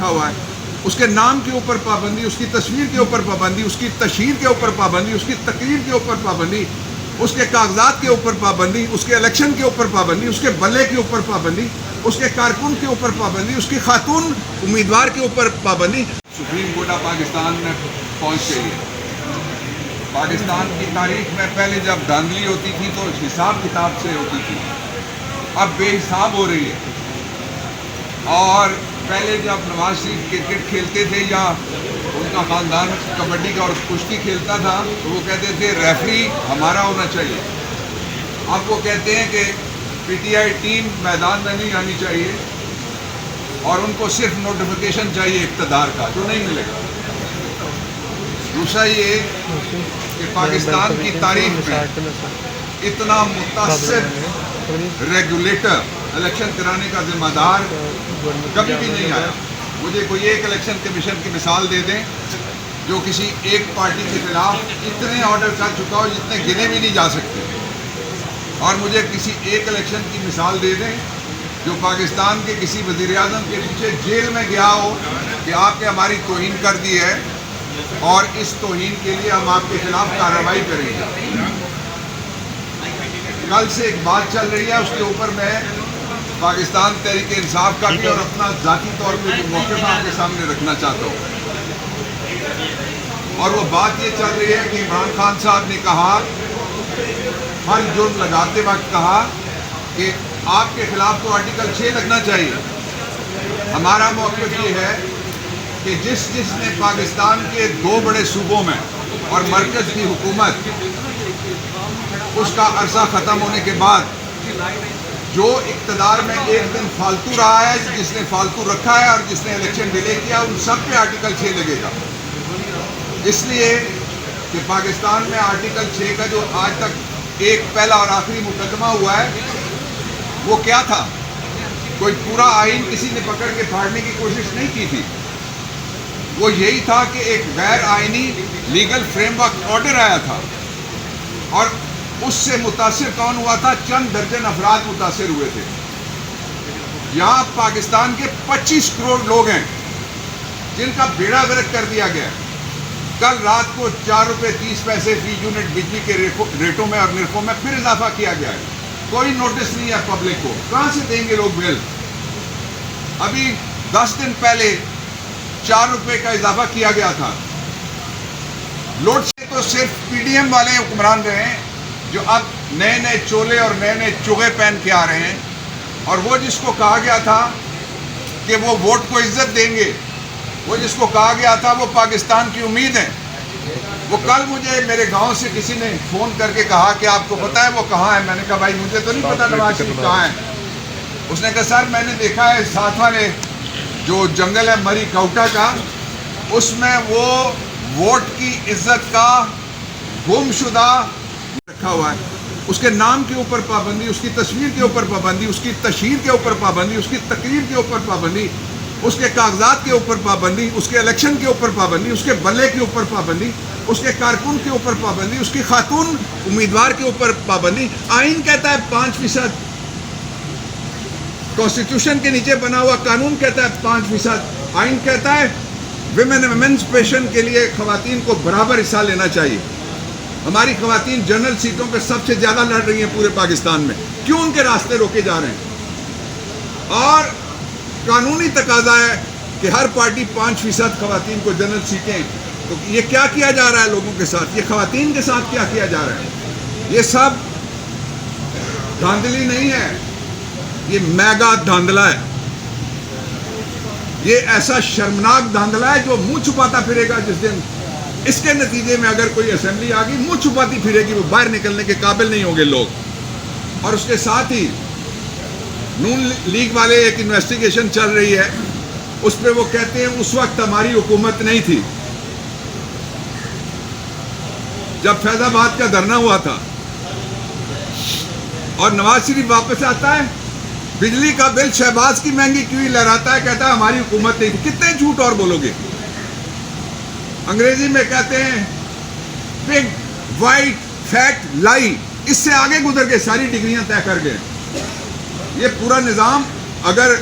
رکھا ہوا ہے، اس کے نام کے اوپر پابندی، اس کی تصویر کے اوپر پابندی، اس کی تشہیر کے اوپر پابندی، اس کی تقریر کے اوپر پابندی، اس کے کاغذات کے اوپر پابندی، اس کے الیکشن کے اوپر پابندی، اس کے بلے کے اوپر پابندی، اس کے کارکن کے اوپر پابندی، اس کی خاتون امیدوار کے اوپر پابندی۔ سپریم کورٹ آف پاکستان میں پہنچ گئی ہے۔ پاکستان کی تاریخ میں پہلے جب دھاندلی ہوتی تھی تو حساب کتاب سے ہوتی تھی، اب بے حساب ہو رہی ہے۔ اور پہلے جب نواز شریف کرکٹ کھیلتے تھے یا ان کا خاندان کبڈی کا اور کشتی کھیلتا تھا تو وہ کہتے تھے ریفری ہمارا ہونا چاہیے۔ اب وہ کہتے ہیں کہ پی ٹی آئی ٹیم میدان میں نہیں آنی چاہیے اور ان کو صرف نوٹیفیکیشن چاہیے اقتدار کا، جو نہیں ملے گا۔ دوسرا یہ کہ پاکستان کی تاریخ میں اتنا متاثر ریگولیٹر الیکشن کرانے کا ذمہ دار کبھی بھی نہیں آیا۔ مجھے کوئی ایک الیکشن کمیشن کی مثال دے دیں جو کسی ایک پارٹی کے خلاف اتنے آرڈر کر چکا ہو جتنے گنے بھی نہیں جا سکتے، اور مجھے کسی ایک الیکشن کی مثال دے دیں جو پاکستان کے کسی وزیر اعظم کے پیچھے جیل میں گیا ہو کہ آپ نے ہماری توہین کر دی ہے اور اس توہین کے لیے ہم آپ کے خلاف کارروائی کریں گے۔ کل سے ایک بات چل رہی ہے، اس کے اوپر میں پاکستان تحریک انصاف کا بھی اور اپنا ذاتی طور پہ جو موقف آپ کے سامنے رکھنا چاہتا ہوں، اور وہ بات یہ چل رہی ہے کہ عمران خان صاحب نے کہا، ہر جرم لگاتے وقت کہا کہ آپ کے خلاف تو آرٹیکل 6 لگنا چاہیے۔ ہمارا موقف یہ ہے کہ جس نے پاکستان کے 2 بڑے صوبوں میں اور مرکز کی حکومت اس کا عرصہ ختم ہونے کے بعد جو اقتدار میں ایک دن فالتو رہا ہے، جس نے فالتو رکھا ہے اور جس نے الیکشن ڈیلے کیا، ان سب پہ آرٹیکل 6 لگے گا۔ اس لیے کہ پاکستان میں آرٹیکل 6 کا جو آج تک ایک پہلا اور آخری مقدمہ ہوا ہے وہ کیا تھا؟ کوئی پورا آئین کسی نے پکڑ کے پھاڑنے کی کوشش نہیں کی تھی، وہ یہی تھا کہ ایک غیر آئینی لیگل فریم ورک آرڈر آیا تھا، اور اس سے متاثر کون ہوا تھا؟ چند درجن افراد متاثر ہوئے تھے۔ یہاں پاکستان کے 25 کروڑ لوگ ہیں جن کا بیڑا غرق کر دیا گیا۔ کل رات کو 4 روپے 30 پیسے فی یونٹ بجلی کے ریٹوں میں اور نرخوں میں پھر اضافہ کیا گیا ہے۔ کوئی نوٹس نہیں ہے پبلک کو، کہاں سے دیں گے لوگ بل؟ ابھی 10 دن پہلے 4 روپے کا اضافہ کیا گیا تھا۔ لوڈ سے تو صرف پی ڈی ایم والے حکمران رہے ہیں جو اب نئے نئے چولے اور نئے نئے چوغے پہن کے آ رہے ہیں، اور وہ جس کو کہا گیا تھا کہ وہ ووٹ کو عزت دیں گے، وہ جس کو کہا گیا تھا وہ پاکستان کی امید ہے، وہ کل مجھے میرے گاؤں سے کسی نے فون کر کے کہا کہ آپ کو پتہ ہے وہ کہاں ہے؟ میں نے کہا بھائی مجھے تو نہیں پتا نواز شریف کہاں ہے۔ اس نے کہا سر میں نے دیکھا ہے ساتھ والے جو جنگل ہے مری کوٹا کا، اس میں وہ ووٹ کی عزت کا گم شدہ رکھا ہوا ہے، اس کے نام کے اوپر پابندی، اس کی تصویر کے اوپر پابندی، اس کی تشہیر کے اوپر پابندی، اس کی تقریر کے اوپر پابندی، اس کے کاغذات کے اوپر پابندی، اس کے الیکشن کے اوپر پابندی، اس کے بلے کے اوپر پابندی، اس کے کارکن کے اوپر پابندی، اس کی خاتون امیدوار کے اوپر پابندی۔ آئین کہتا ہے 5%، کانسٹیٹیوشن کے نیچے بنا ہوا قانون کہتا ہے 5%، آئین کہتا ہے ویمن ایمنسپیشن کے لیے خواتین کو برابر حصہ لینا چاہیے۔ ہماری خواتین جنرل سیٹوں پہ سب سے زیادہ لڑ رہی ہیں پورے پاکستان میں، کیوں ان کے راستے روکے جا رہے ہیں؟ اور قانونی تقاضا ہے کہ ہر پارٹی 5% خواتین کو جنرل سیٹیں، تو یہ کیا کیا جا رہا ہے لوگوں کے ساتھ؟ یہ خواتین کے ساتھ کیا کیا جا رہا ہے؟ یہ سب دھاندلی نہیں ہے، یہ میگا دھاندلا ہے۔ یہ ایسا شرمناک دھاندلا ہے جو منہ چھپاتا پھرے گا جس دن اس کے نتیجے میں اگر کوئی اسمبلی آ گئی منہ چھپاتی پھرے گی، وہ باہر نکلنے کے قابل نہیں ہوں گے لوگ۔ اور اس کے ساتھ ہی نون لیگ والے ایک انویسٹیگیشن چل رہی ہے، اس پہ وہ کہتے ہیں اس وقت ہماری حکومت نہیں تھی جب فیض آباد کا دھرنا ہوا تھا، اور نواز شریف واپس آتا ہے بجلی کا بل شہباز کی مہنگی کیوں لہراتا ہے، کہتا ہے ہماری حکومت نہیں تھی۔ کتنے جھوٹ اور بولو گے؟ انگریزی میں کہتے ہیں بگ وائٹ فیٹ لائی، اس سے آگے گزر کے ساری ڈگریاں طے کر گئے۔ یہ پورا نظام اگر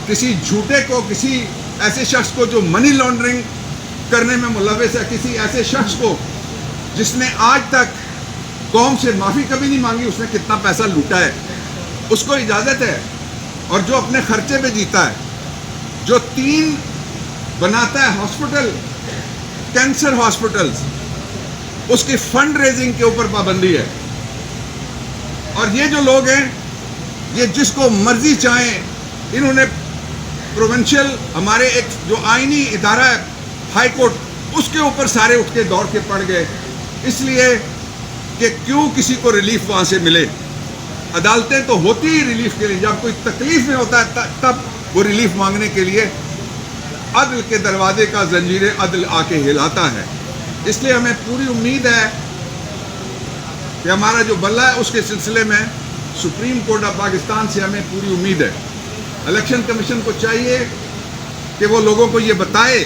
کسی جھوٹے کو کسی ایسے شخص کو جو منی لانڈرنگ کرنے میں ملوث ہے، کسی ایسے شخص کو جس نے آج تک قوم سے معافی کبھی نہیں مانگی، اس نے کتنا پیسہ لوٹا ہے، اس کو اجازت ہے. اور جو اپنے خرچے پہ جیتا ہے، جو 3 بناتا ہے ہاسپٹل، کینسر ہاسپٹلز، اس کی فنڈ ریزنگ کے اوپر پابندی ہے. اور یہ جو لوگ ہیں، یہ جس کو مرضی چاہیں، انہوں نے پروونشل ہمارے ایک جو آئینی ادارہ ہے ہائی کورٹ، اس کے اوپر سارے اٹھ کے دوڑ کے پڑ گئے، اس لیے کہ کیوں کسی کو ریلیف وہاں سے ملے. عدالتیں تو ہوتی ہی ریلیف کے لیے، جب کوئی تکلیف میں ہوتا ہے تب وہ ریلیف مانگنے کے لیے عدل کے دروازے کا زنجیر عدل آ کے ہلاتا ہے. اس لیے ہمیں پوری امید ہے کہ ہمارا جو بلہ ہے اس کے سلسلے میں سپریم کورٹ آف پاکستان سے ہمیں پوری امید ہے. الیکشن کمیشن کو چاہیے کہ وہ لوگوں کو یہ بتائے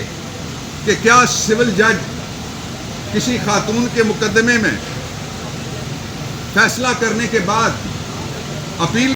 کہ کیا سول جج کسی خاتون کے مقدمے میں فیصلہ کرنے کے بعد اپیل